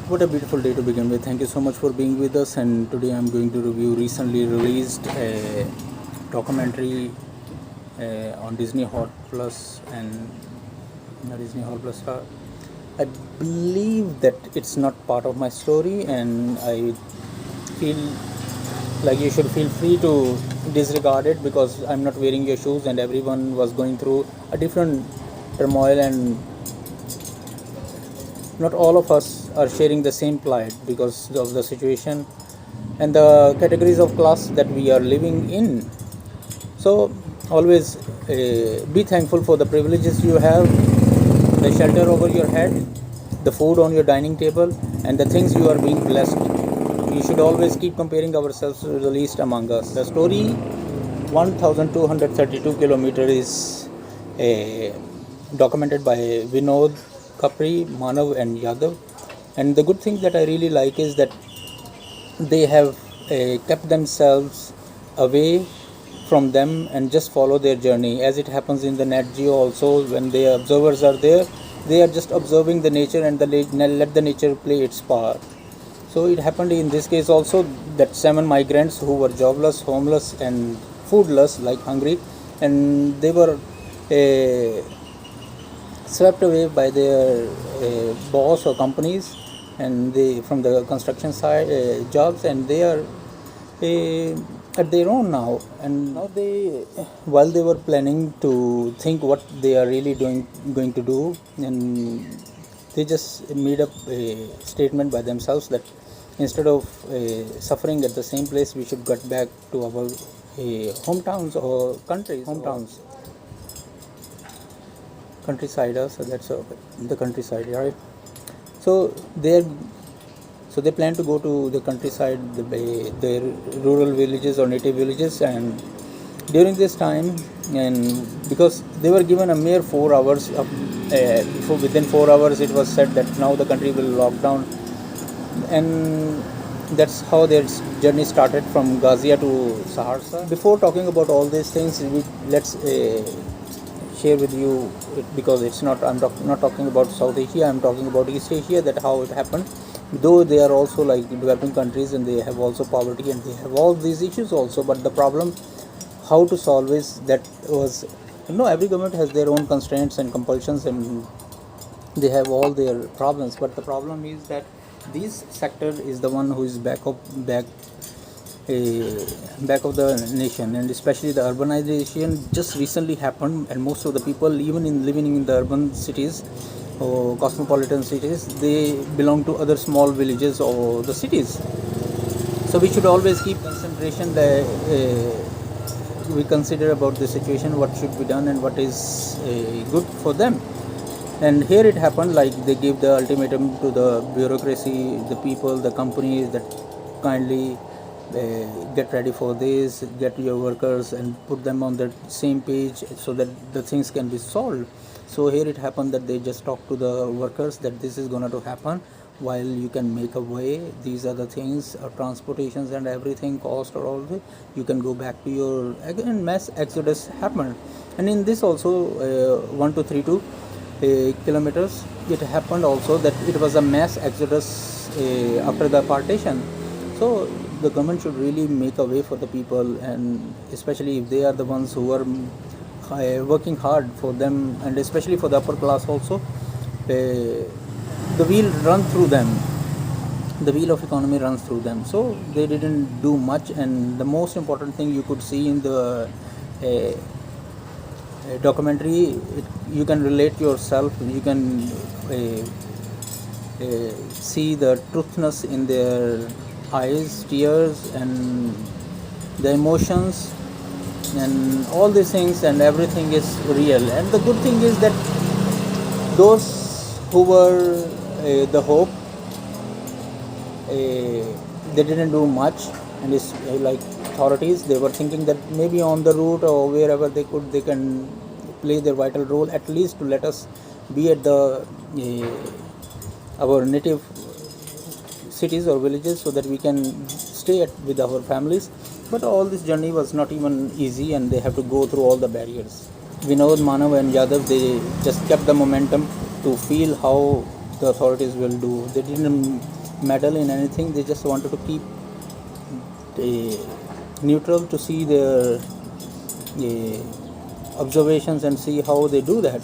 What a beautiful day to begin with. Thank you so much for being with us. And today I'm going to review recently released a documentary on Disney Hot Plus and Disney Hot Plus Star. I believe that it's not part of my story, and I feel like you should feel free to disregard it because I'm not wearing your shoes, and everyone was going through a different turmoil, and not all of us are sharing the same plight because of the situation and the categories of class that we are living in. So always be thankful for the privileges you have, the shelter over your head, the food on your dining table, and the things you are being blessed. We should always keep comparing ourselves to the least among us. The story 1232 kilometers is documented by Vinod Kapri, Manav and Yadav. And the good thing that I really like is that they have kept themselves away from them and just follow their journey, as it happens in the Nat Geo also. When the observers are there, they are just observing the nature and let the nature play its part. So it happened in this case also that 7 migrants who were jobless, homeless and foodless, like hungry, and they were swept away by their boss or companies, and they from the construction side jobs, and they are at their own now. And now they, while they were planning to think what they are really going to do, and they just made up a statement by themselves that instead of suffering at the same place, we should get back to our hometowns or hometowns, countryside. So that's the countryside, right? So they so they plan to go to the countryside, their rural villages or native villages, and during this time, and because they were given a mere 4 hours of, within 4 hours it was said that now the country will lock down, and that's how their journey started from Gazia to Saharsa. Before talking about all these things, let's share with you, because it's not, not talking about South Asia, I'm talking about East Asia, that how it happened. Though they are also like developing countries, and they have also poverty, and they have all these issues also, but the problem how to solve is that was, every government has their own constraints and compulsions, and they have all their problems, but the problem is that this sector is the one who is back of the nation, and especially the urbanization just recently happened, and most of the people, even in living in the urban cities or cosmopolitan cities, they belong to other small villages or the cities. So we should always keep consideration that we consider about the situation, what should be done and what is good for them. And here it happened like they gave the ultimatum to the bureaucracy, the people, the companies, that kindly get ready for this, get your workers and put them on the same page so that the things can be solved. So here it happened that they just talked to the workers that this is going to happen, while you can make a way, these are the things, transportations and everything, cost or all that, you can go back to your, again mass exodus happened. And in this also 1232 kilometers, it happened also that it was a mass exodus after the partition. So the government should really make a way for the people, and especially if they are the ones who are working hard for them, and especially for the upper class also, the wheel run through them, the wheel of economy runs through them. So they didn't do much, and the most important thing you could see in the documentary, you can relate yourself, you can see the truthness in their eyes, tears and the emotions and all these things, and everything is real. And the good thing is that those who were the hope, they didn't do much, and it's like authorities, they were thinking that maybe on the route or wherever they could, they can play their vital role, at least to let us be at the our native cities or villages, so that we can stay with our families. But all this journey was not even easy, and they have to go through all the barriers. Vinod, Manav and Yadav, they just kept the momentum to feel how the authorities will do. They didn't meddle in anything. They just wanted to keep neutral to see their observations and see how they do that.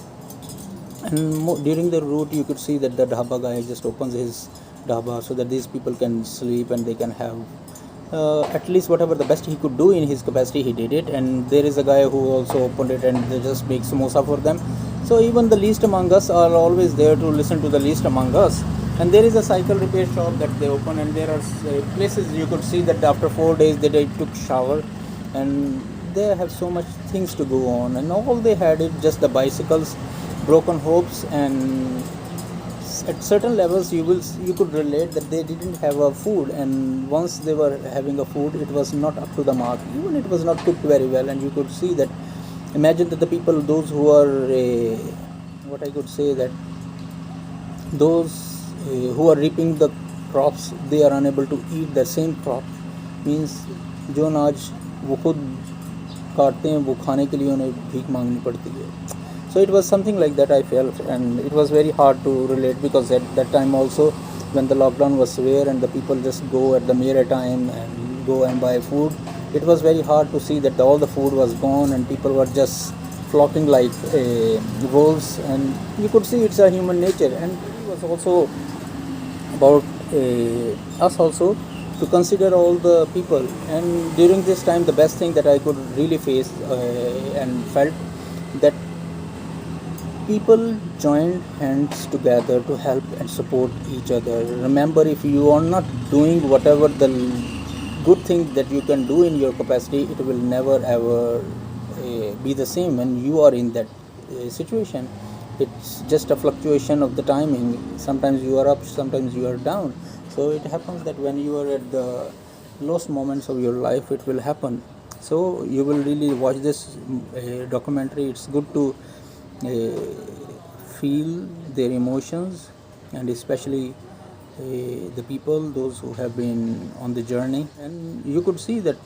And during the route, you could see that the dhaba guy just opens his dhaba so that these people can sleep and they can have at least whatever the best he could do in his capacity. He did it. And there is a guy who also opened it and they just make samosa for them. So even the least among us are always there to listen to the least among us. And there is a cycle repair shop that they open, and there are places you could see that after 4 days they took shower, and they have so much things to go on, and all they had is just the bicycles, broken hopes, and at certain levels you could relate that they didn't have a food, and once they were having a food, it was not up to the mark. Even it was not cooked very well, and you could see that. Imagine that the people, those who are what I could say, that those who are reaping the crops, they are unable to eat the same crop. Means जो अनाज वो खुद काटते हैं वो खाने के लिए उन्हें भीख मांगनी पड़ती है. So it was something like that I felt, and it was very hard to relate, because at that time also, when the lockdown was severe and the people just go at the mere time and go and buy food, it was very hard to see that all the food was gone and people were just flocking like wolves, and you could see it's a human nature. And it was also about us also to consider all the people. And during this time, the best thing that I could really face and felt that people joined hands together to help and support each other. Remember, if you are not doing whatever the good thing that you can do in your capacity, it will never ever be the same when you are in that situation. It's just a fluctuation of the timing. Sometimes you are up, sometimes you are down. So it happens that when you are at the lowest moments of your life, it will happen. So you will really watch this documentary. It's good to feel their emotions, and especially the people, those who have been on the journey. And you could see that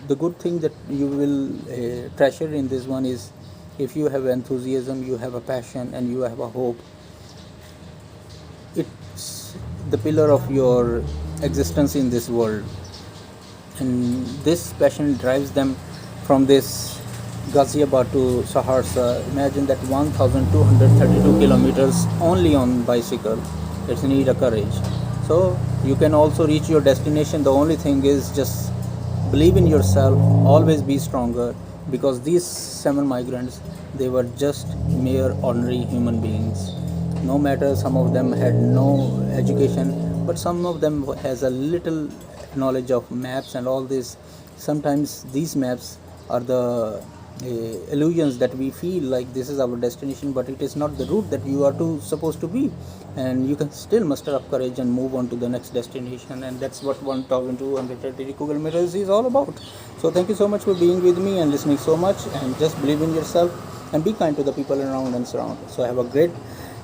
the good thing that you will treasure in this one is, if you have enthusiasm, you have a passion, and you have a hope, it's the pillar of your existence in this world. And this passion drives them from this Ghaziabad to Saharsa. Imagine that 1232 kilometers only on bicycle. It's need a courage. So you can also reach your destination. The only thing is just believe in yourself, always be stronger, because these 7 migrants, they were just mere ordinary human beings. No matter, some of them had no education, but some of them has a little knowledge of maps and all this. Sometimes these maps are the illusions that we feel like this is our destination, but it is not the route that you are supposed to be, and you can still muster up courage and move on to the next destination. And that's what 1230 Google Mirrors is all about. So thank you so much for being with me and listening so much, and just believe in yourself and be kind to the people around and surround. So have a great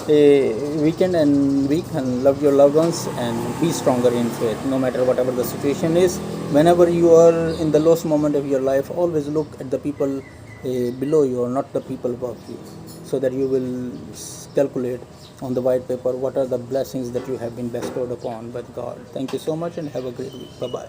weekend and week, and love your loved ones, and be stronger in faith, no matter whatever the situation is. Whenever you are in the lowest moment of your life, always look at the people below you, or not the people above you, so that you will calculate on the white paper what are the blessings that you have been bestowed upon by God. Thank you so much and have a great week. Bye bye.